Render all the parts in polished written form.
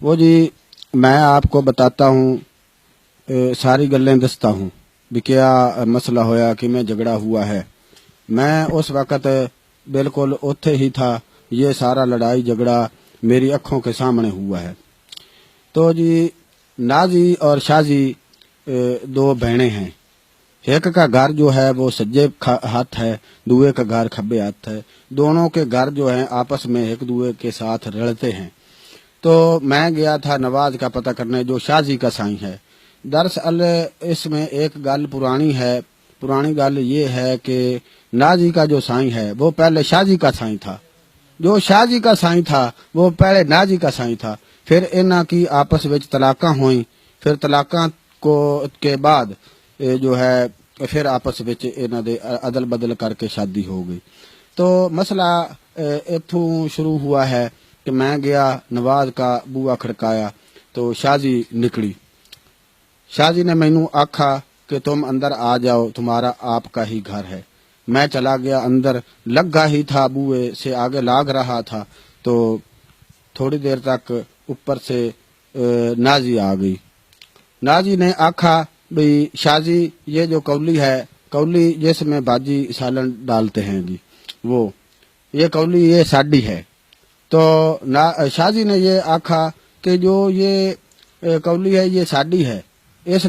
وہ جی میں آپ کو بتاتا ہوں، ساری گلیں دستا ہوں بھی کیا مسئلہ ہویا کہ میں جھگڑا ہوا ہے۔ میں اس وقت بالکل اوتھے ہی تھا، یہ سارا لڑائی جھگڑا میری اکھوں کے سامنے ہوا ہے۔ تو جی نازی اور شازی دو بہنیں ہیں، ایک کا گھر جو ہے وہ سجے ہاتھ ہے، دوے کا گھر کھبے ہاتھ ہے۔ دونوں کے گھر جو ہیں آپس میں ایک دوے کے ساتھ رلتے ہیں۔ تو میں گیا تھا نواز کا پتہ کرنے جو شازی کا سائیں ہے۔ دراصل اس میں ایک گل پرانی ہے، پرانی گل یہ ہے کہ نازی کا جو سائیں ہے وہ پہلے شازی کا سائیں تھا، جو شازی کا سائیں تھا وہ پہلے نازی کا سائیں تھا۔ پھر انہاں کی آپس وچ طلاقاں ہوئیں، پھر طلاقاں کے بعد جو ہے پھر آپس وچ انہاں دے عدل بدل کر کے شادی ہو گئی۔ تو مسئلہ اتھوں شروع ہوا ہے کہ میں گیا نواز کا بوا کھڑکایا تو شازی نکلی۔ شازی نے مینوں آکھا کہ تم اندر آ جاؤ، تمہارا آپ کا ہی گھر ہے۔ میں چلا گیا اندر، لگا ہی تھا بوئے سے آگے لاگ رہا تھا تو تھوڑی دیر تک اوپر سے نازی آ گئی۔ نازی نے آکھا بھئی شازی یہ جو کولی ہے، کولی جس میں باجی سالن ڈالتے ہیں جی، وہ یہ کولی یہ ساڈی ہے۔ تو شازی نے یہ آکھا کہ جو یہ کولی ہے یہ ساڈی ہے، اس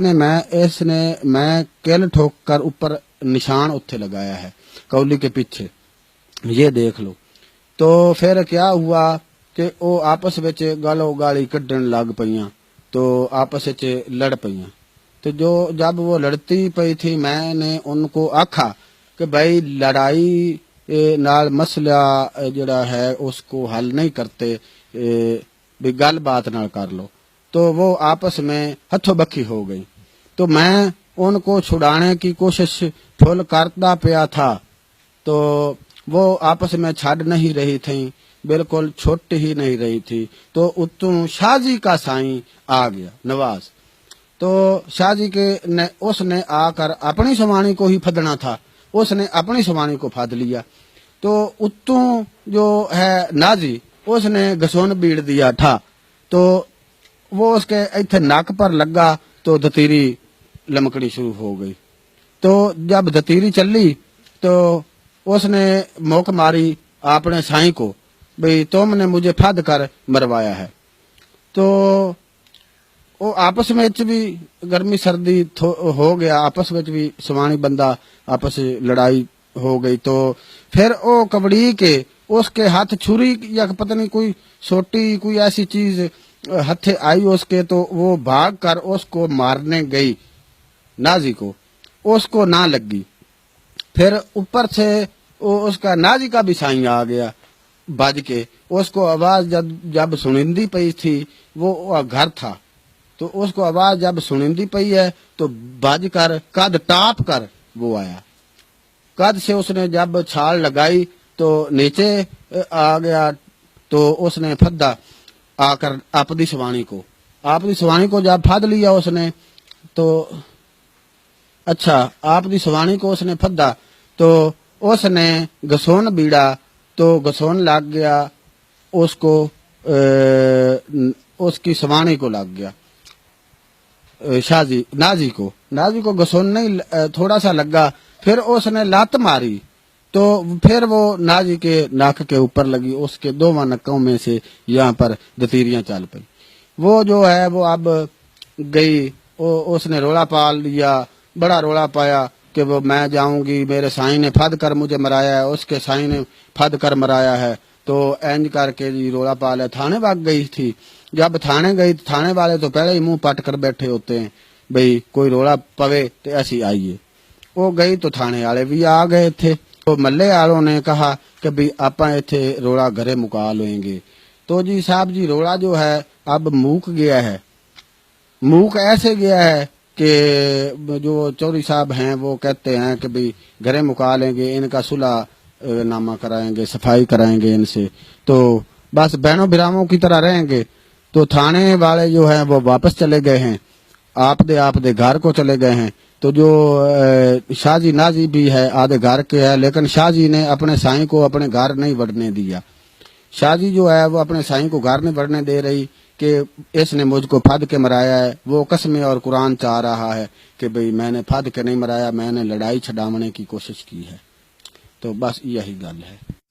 نے میں کل ٹھوک کر اوپر نشان اتھے لگایا ہے کولی کے پیچھے، یہ دیکھ لو۔ تو پھر کیا ہوا کہ وہ آپس وچ گالو گالی کڈن لگ پئیاں، تو آپس وچ لڑ پئیاں۔ تو جب وہ لڑتی پئی تھی میں نے ان کو آکھا کہ بھائی لڑائی نال مسئلہ جڑا ہے اس کو حل نہیں کرتے، بھی گل بات نہ کر لو۔ تو وہ آپس میں ہتھوں بکھی ہو گئی۔ تو میں ان کو چھڑانے کی کوشش پھل کرتا پیا تھا تو وہ آپس میں چھڑ نہیں رہی تھیں، بالکل چھٹ ہی نہیں رہی تھی۔ تو اتوں شازی کا سائیں آ گیا نواز، تو شازی اس نے آ کر اپنی سوانی کو ہی پھدنا تھا، اس نے اپنی سوانی کو پھد لیا۔ تو اتوں جو ہے نازی اس نے گسون بیڑ دیا تھا، تو وہ اس کے ایتھے ناک پر لگا تو دتیری لمکڑی شروع ہو گئی۔ تو جب دتیری چلی تو اس نے موک ماری اپنے سائیں کو، بھئی تم نے مجھے پھد کر مروایا ہے۔ تو وہ آپس میں بھی گرمی سردی ہو گیا، آپس میں بھی سوانی بندہ آپس لڑائی ہو گئی۔ تو پھر وہ کبڑی کے اس کے ہاتھ چھری یا پتہ نہیں کوئی سوٹی کوئی ایسی چیز ہتھے آئی اس کے، تو وہ بھاگ کر اس کو مارنے گئی نازی کو، اس کو نہ لگی۔ پھر اوپر سے اس کا نازی کا بھی سائیں آ گیا بج کے، اس کو آواز جب سنندی پئی تھی، وہ گھر تھا تو اس کو آواز جب سنندی پئی ہے تو بج کر قد ٹاپ کر وہ آیا۔ قد سے اس نے جب چھال لگائی تو نیچے آ گیا، تو اس نے پھدا آ کر اپنی سوانی کو جب پھد لیا اس نے، تو اچھا اپنی سوانی کو اس نے پھدا تو اس نے گسون بیڑا تو گسون لگ گیا اس کو، اس کی سوانی کو لگ گیا نازی کو گسون نہیں تھوڑا سا لگا، پھر اس نے لات ماری تو پھر وہ نازی کے ناک کے اوپر لگی، اس کے دونوں نکوں میں سے یہاں پر دتیریاں چل پئی۔ وہ جو ہے وہ اب گئی، اس نے رولا پال لیا، بڑا رولا پایا کہ وہ میں جاؤں گی، میرے سائیں نے پھد کر مجھے مرایا ہے، اس کے سائیں نے پھد کر مرایا ہے۔ تو اینج کر کے جی رولا پالا، تھانے بھاگ گئی تھی۔ جب تھانے گئی تھانے والے تو پہلے ہی منہ پٹ کر بیٹھے ہوتے ہیں، بھئی کوئی رولا پوے تو ایسی آئیے۔ وہ گئی تو تھانے والے بھی آ گئے تھے، تو ملے والوں نے کہا کہ بھئی آپاں ایتھے رولا گھرے مکا لیں گے۔ تو جی صاحب جی رولا جو ہے اب موک گیا ہے، موک ایسے گیا ہے کہ جو چوری صاحب ہیں وہ کہتے ہیں کہ بھئی گھرے مکا لیں گے، ان کا صلح نامہ کرائیں گے، صفائی کرائیں گے ان سے، تو بس بہنوں براموں کی طرح رہیں گے۔ تو تھانے والے جو ہیں وہ واپس چلے گئے ہیں، آپ دے گھر کو چلے گئے ہیں۔ تو جو شازی نازی بھی ہے آدھے گھر کے ہے، لیکن شازی نے اپنے سائیں کو اپنے گھر نہیں بڑھنے دیا۔ شازی جو ہے وہ اپنے سائیں کو گھر نہیں بڑھنے دے رہی، کہ اس نے مجھ کو پھد کے مرایا ہے، وہ قسمیں اور قرآن چاہ رہا ہے کہ بھئی میں نے پھد کے نہیں مرایا، میں نے لڑائی چھڈاونے کی کوشش کی ہے. تو بس یہی گل ہے.